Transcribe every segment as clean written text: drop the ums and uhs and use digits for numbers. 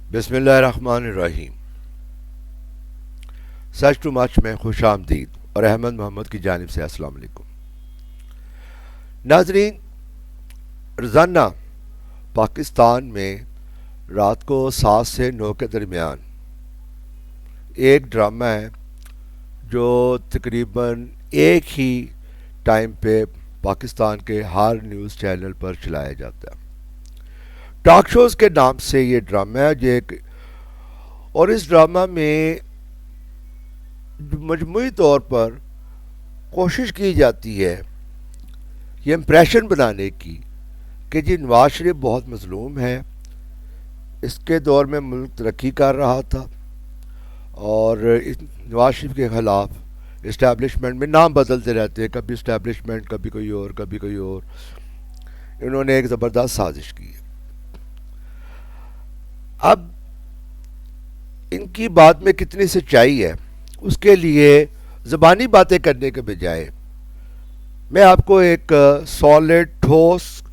بسم اللہ الرحمن الرحیم۔ سچ ٹو مچ میں خوش آمدید اور احمد محمد کی جانب سے السلام علیکم۔ ناظرین، روزانہ پاکستان میں رات کو 7 سے 9 کے درمیان ایک ڈرامہ ہے جو تقریباً ایک ہی ٹائم پہ پاکستان کے ہر نیوز چینل پر چلایا جاتا ہے۔ ٹاک شوز کے نام سے یہ ڈرامہ ہے اور اس ڈرامہ میں مجموعی طور پر کوشش کی جاتی ہے یہ امپریشن بنانے کی کہ جی نواز شریف بہت مظلوم ہے، اس کے دور میں ملک ترقی کر رہا تھا اور نواز شریف کے خلاف اسٹیبلشمنٹ میں نام بدلتے رہتے ہیں، کبھی اسٹیبلشمنٹ، کبھی کوئی اور، کبھی کوئی اور۔ انہوں نے ایک زبردست سازش کی ہے۔ اب ان کی بات میں کتنی سچائی ہے اس کے لیے زبانی باتیں کرنے کے بجائے میں آپ کو ایک سالڈ ٹھوس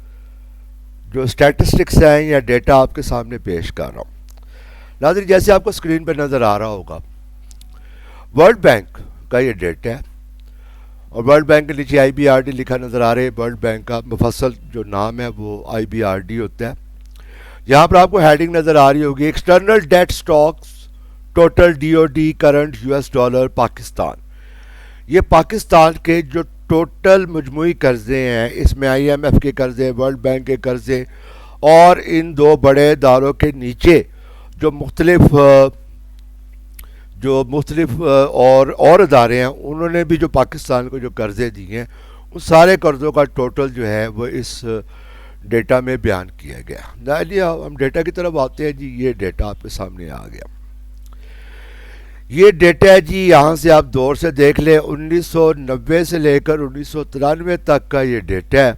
جو اسٹیٹسٹکس ہیں یا ڈیٹا آپ کے سامنے پیش کر رہا ہوں۔ ناظرین، جیسے آپ کو اسکرین پر نظر آ رہا ہوگا، ورلڈ بینک کا یہ ڈیٹا ہے اور ورلڈ بینک کے نیچے IBRD لکھا نظر آ رہا ہے۔ ورلڈ بینک کا مفصل جو نام ہے وہ IBRD ہوتا ہے۔ یہاں پر آپ کو ہیڈنگ نظر آ رہی ہوگی، external debt stocks total DOD current $، Pakistan. یہ پاکستان کے جو ٹوٹل مجموعی قرضے ہیں، اس میں IMF کے قرضے، ورلڈ بینک کے قرضے اور ان دو بڑے اداروں کے نیچے جو مختلف اور ادارے ہیں، انہوں نے بھی جو پاکستان کو جو قرضے دیے ہیں، ان سارے قرضوں کا ٹوٹل جو ہے وہ اس ڈیٹا میں بیان کیا گیا۔ ہم ڈیٹا کی طرف آتے ہیں۔ جی یہ ڈیٹا آپ کے سامنے آ گیا۔ یہ ڈیٹا ہے جی، یہاں سے آپ دور سے دیکھ لیں، 1990 سے لے کر 1993 تک کا یہ ڈیٹا ہے۔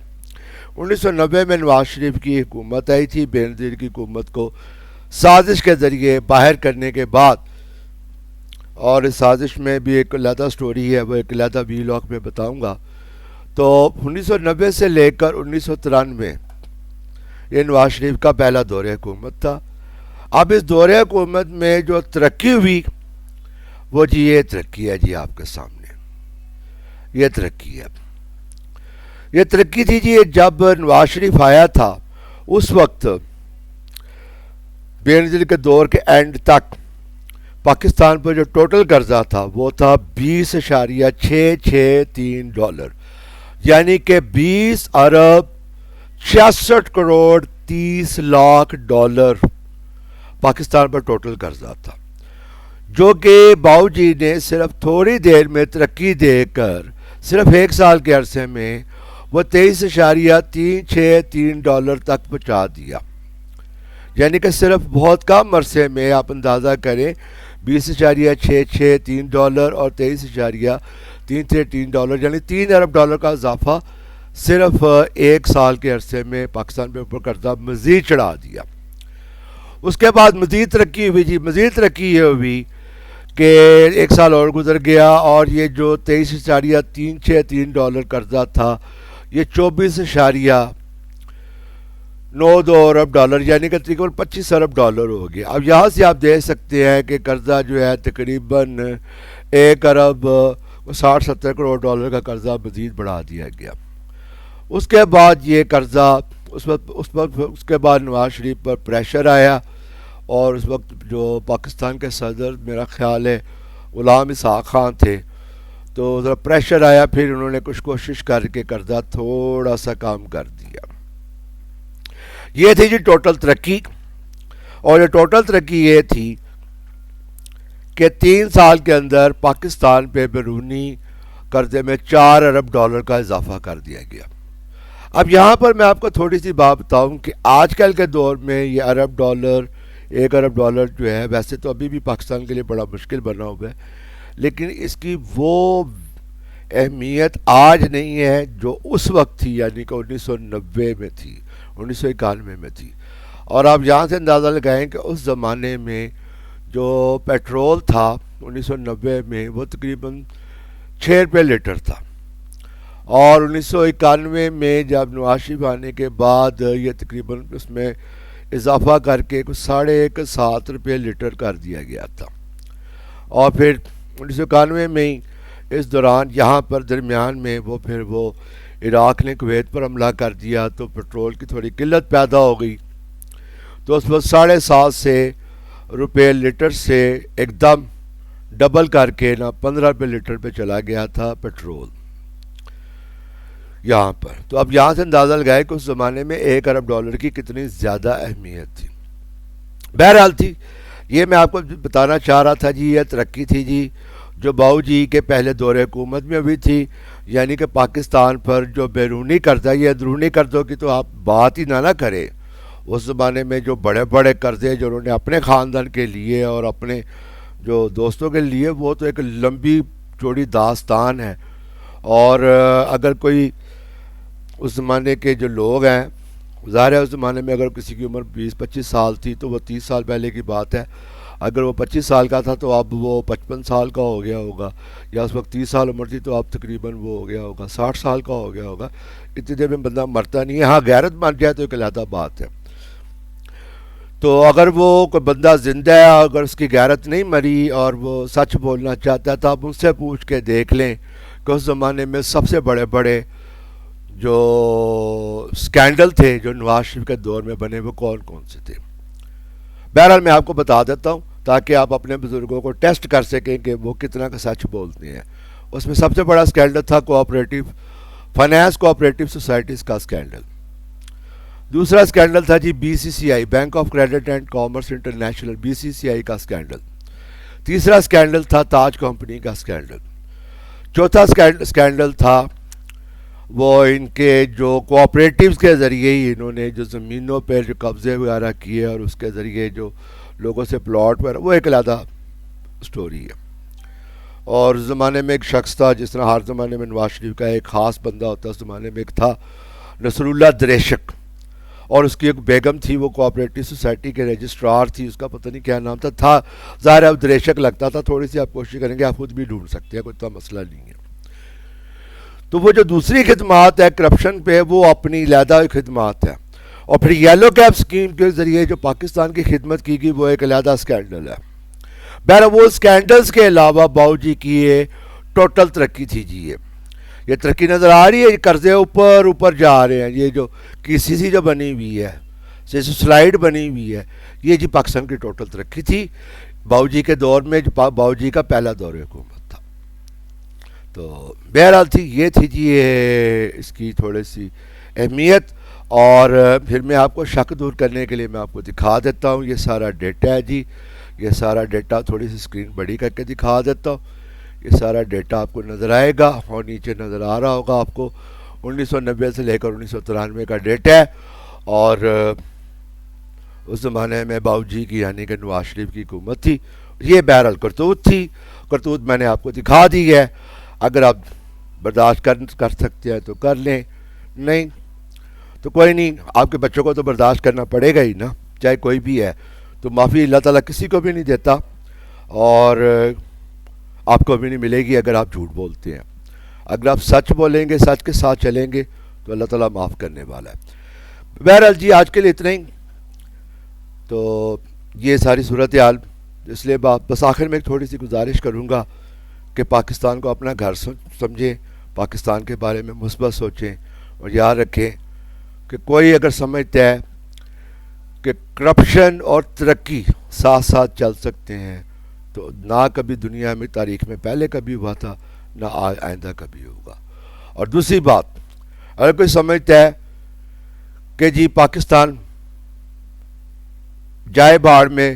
1990 میں نواز شریف کی حکومت آئی تھی، بے نظیر کی حکومت کو سازش کے ذریعے باہر کرنے کے بعد، اور اس سازش میں بھی ایک علیحدہ سٹوری ہے، وہ ایک علیحدہ ویلاگ میں بتاؤں گا۔ تو 1990 سے لے کر 1993 یہ نواز شریف کا پہلا دور حکومت تھا۔ اب اس دور حکومت میں جو ترقی ہوئی وہ جی یہ ترقی ہے جی آپ کے سامنے۔ یہ ترقی ہے، یہ ترقی تھی جی جب نواز شریف آیا تھا اس وقت بے نظیر کے دور کے اینڈ تک پاکستان پر جو ٹوٹل قرضہ تھا وہ تھا $20.663، یعنی کہ 20 ارب 66 کروڑ 30 لاکھ پاکستان پر ٹوٹل قرضہ تھا، جو کہ باؤ جی نے صرف تھوڑی دیر میں ترقی دے کر صرف ایک سال کے عرصے میں وہ $23.363 تک پہنچا دیا۔ یعنی کہ صرف بہت کم عرصے میں آپ اندازہ کریں، $20.663 اور $23.363، یعنی $3 ارب کا اضافہ صرف ایک سال کے عرصے میں پاکستان پہ اوپر قرضہ مزید چڑھا دیا۔ اس کے بعد مزید ترقی ہوئی جی، مزید ترقی یہ ہوئی کہ ایک سال اور گزر گیا اور یہ جو $23.363 قرضہ تھا یہ $24.92 ارب، یعنی کہ تقریباً $25 ارب ہو گیا۔ اب یہاں سے آپ دیکھ سکتے ہیں کہ قرضہ جو ہے تقریباً 1 ارب 60-70 کروڑ ڈالر کا قرضہ مزید بڑھا دیا گیا۔ اس کے بعد یہ قرضہ اس کے بعد نواز شریف پر پریشر آیا اور اس وقت جو پاکستان کے صدر میرا خیال ہے غلام اسحاق خان تھے، تو ذرا پریشر آیا، پھر انہوں نے کچھ کوشش کر کے قرضہ تھوڑا سا کم کر دیا۔ یہ تھی جی ٹوٹل ترقی، اور یہ ٹوٹل ترقی یہ تھی کہ 3 سال کے اندر پاکستان پہ بیرونی قرضے میں $4 ارب کا اضافہ کر دیا گیا۔ اب یہاں پر میں آپ کو تھوڑی سی بات بتاؤں کہ آج کل کے دور میں یہ $1 ارب جو ہے، ویسے تو ابھی بھی پاکستان کے لیے بڑا مشکل بنا ہوا ہے، لیکن اس کی وہ اہمیت آج نہیں ہے جو اس وقت تھی، یعنی کہ 1990 میں تھی، 1991 میں تھی۔ اور آپ یہاں سے اندازہ لگائیں کہ اس زمانے میں جو پیٹرول تھا 1990 میں وہ تقریباً 6 روپے لیٹر تھا، اور 1991 میں جب نواز شریف آنے کے بعد یہ تقریباً اس میں اضافہ کر کے کچھ 1.7 لیٹر کر دیا گیا تھا. اور پھر 1991 میں ہی اس دوران یہاں پر درمیان میں پھر وہ عراق نے کویت پر حملہ کر دیا تو پٹرول کی تھوڑی قلت پیدا ہو گئی. تو اس وقت 7.5 لیٹر سے ایک دم ڈبل کر کے 15 لیٹر پہ چلا گیا تھا پٹرول یہاں پر. تو اب یہاں سے اندازہ لگائے کہ اس زمانے میں $1 ارب کی کتنی زیادہ اہمیت تھی. بہرحال تھی یہ میں آپ کو بتانا چاہ رہا تھا جی. یہ ترقی تھی جی جو باؤ جی کے پہلے دور حکومت میں ہوئی تھی. یعنی کہ پاکستان پر جو بیرونی قرضہ یا اندرونی قرضوں کی تو آپ بات ہی نہ کریں. اس زمانے میں جو بڑے بڑے قرضے جو انہوں نے اپنے خاندان کے لیے اور اپنے جو دوستوں کے لیے وہ تو ایک لمبی چوڑی داستان ہے. اور اگر کوئی اس زمانے کے جو لوگ ہیں ظاہر ہے اس زمانے میں اگر کسی کی عمر 20-25 سال تھی تو وہ 30 سال پہلے کی بات ہے. اگر وہ 25 سال کا تھا تو اب وہ 55 سال کا ہو گیا ہوگا. یا اس وقت 30 سال عمر تھی تو اب تقریباً وہ ہو گیا ہوگا 60 سال کا ہو گیا ہوگا. اتنی دیر میں بندہ مرتا نہیں ہے. ہاں غیرت مر جائے تو ایک علیحدہ بات ہے. تو اگر وہ کوئی بندہ زندہ ہے اگر اس کی غیرت نہیں مری اور وہ سچ بولنا چاہتا ہے تو آپ ان سے پوچھ کے دیکھ لیں کہ اس زمانے میں سب سے بڑے بڑے جو سکینڈل تھے جو نواز شریف کے دور میں بنے وہ کون کون سے تھے. بہرحال میں آپ کو بتا دیتا ہوں تاکہ آپ اپنے بزرگوں کو ٹیسٹ کر سکیں کہ وہ کتنا کا سچ بولتے ہیں. اس میں سب سے بڑا سکینڈل تھا کوآپریٹو فائنانس کوآپریٹو سوسائٹیز کا سکینڈل. دوسرا سکینڈل تھا جی BCCI bank of credit and commerce international BCCI کا سکینڈل. تیسرا سکینڈل تھا تاج کمپنی کا سکینڈل. چوتھا سکینڈل تھا وہ ان کے جو کوآپریٹیوز کے ذریعے ہی انہوں نے جو زمینوں پہ جو قبضے وغیرہ کیے اور اس کے ذریعے جو لوگوں سے پلاٹ پر وہ ایک علیحدہ سٹوری ہے. اور زمانے میں ایک شخص تھا جس طرح ہر زمانے میں نواز شریف کا ایک خاص بندہ ہوتا ہے. اس زمانے میں ایک تھا نصر اللہ دریشک اور اس کی ایک بیگم تھی وہ کوآپریٹو سوسائٹی کے رجسٹرار تھی. اس کا پتہ نہیں کیا نام تھا ظاہر ہے اب دریشک لگتا تھا. تھوڑی سی آپ کوشش کریں گے آپ خود بھی ڈھونڈ سکتے ہیں کوئی اتنا مسئلہ نہیں ہے. تو وہ جو دوسری خدمات ہے کرپشن پہ وہ اپنی علیحدہ خدمات ہے. اور پھر یلو کیپ سکیم کے ذریعے جو پاکستان کی خدمت کی گئی وہ ایک علیحدہ سکینڈل ہے. بہرحال وہ سکینڈلز کے علاوہ باؤ جی کی یہ ٹوٹل ترقی تھی جی. یہ ترقی نظر آ رہی ہے. یہ قرضے اوپر اوپر جا رہے ہیں. یہ جو KCC جو بنی ہوئی ہے جیسے سلائیڈ بنی ہوئی ہے یہ جی پاکستان کی ٹوٹل ترقی تھی باؤ جی کے دور میں جو باؤ جی کا پہلا دور حکومت تھا. تو بہرحال تھی یہ تھی جی اس کی تھوڑی سی اہمیت. اور پھر میں آپ کو شک دور کرنے کے لیے میں آپ کو دکھا دیتا ہوں. یہ سارا ڈیٹا ہے جی. یہ سارا ڈیٹا تھوڑی سی اسکرین بڑی کر کے دکھا دیتا ہوں. یہ سارا ڈیٹا آپ کو نظر آئے گا اور نیچے نظر آ رہا ہوگا آپ کو 1990 سے لے کر 1993 کا ڈیٹا ہے. اور اس زمانے میں باؤ جی کی یعنی کہ نواز شریف کی حکومت تھی. یہ بہرحال کرتوت تھی. کرتوت میں نے آپ کو دکھا دی ہے. اگر آپ برداشت کر سکتے ہیں تو کر لیں نہیں تو کوئی نہیں. آپ کے بچوں کو تو برداشت کرنا پڑے گا ہی نا چاہے کوئی بھی ہے. تو معافی اللہ تعالیٰ کسی کو بھی نہیں دیتا اور آپ کو بھی نہیں ملے گی اگر آپ جھوٹ بولتے ہیں. اگر آپ سچ بولیں گے سچ کے ساتھ چلیں گے تو اللہ تعالیٰ معاف کرنے والا ہے. بہرحال جی آج کے لیے اتنا ہی. تو یہ ساری صورتحال اس لیے بس آخر میں ایک تھوڑی سی گزارش کروں گا کہ پاکستان کو اپنا گھر سمجھیں. پاکستان کے بارے میں مثبت سوچیں اور یاد رکھیں کہ کوئی اگر سمجھتا ہے کہ کرپشن اور ترقی ساتھ ساتھ چل سکتے ہیں تو نہ کبھی دنیا میں تاریخ میں پہلے کبھی ہوا تھا نہ آئندہ کبھی ہوگا. اور دوسری بات اگر کوئی سمجھتا ہے کہ جی پاکستان جائے باڑ میں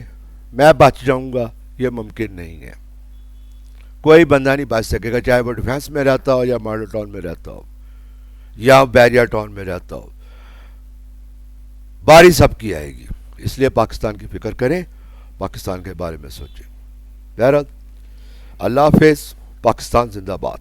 بچ جاؤں گا یہ ممکن نہیں ہے. کوئی بندہ نہیں بچ سکے گا چاہے وہ ڈیفینس میں رہتا ہو یا ماڈل ٹاؤن میں رہتا ہو یا بیریا ٹاؤن میں رہتا ہو. باری سب کی آئے گی. اس لیے پاکستان کی فکر کریں پاکستان کے بارے میں سوچیں. بہرحال اللہ حافظ. پاکستان زندہ باد.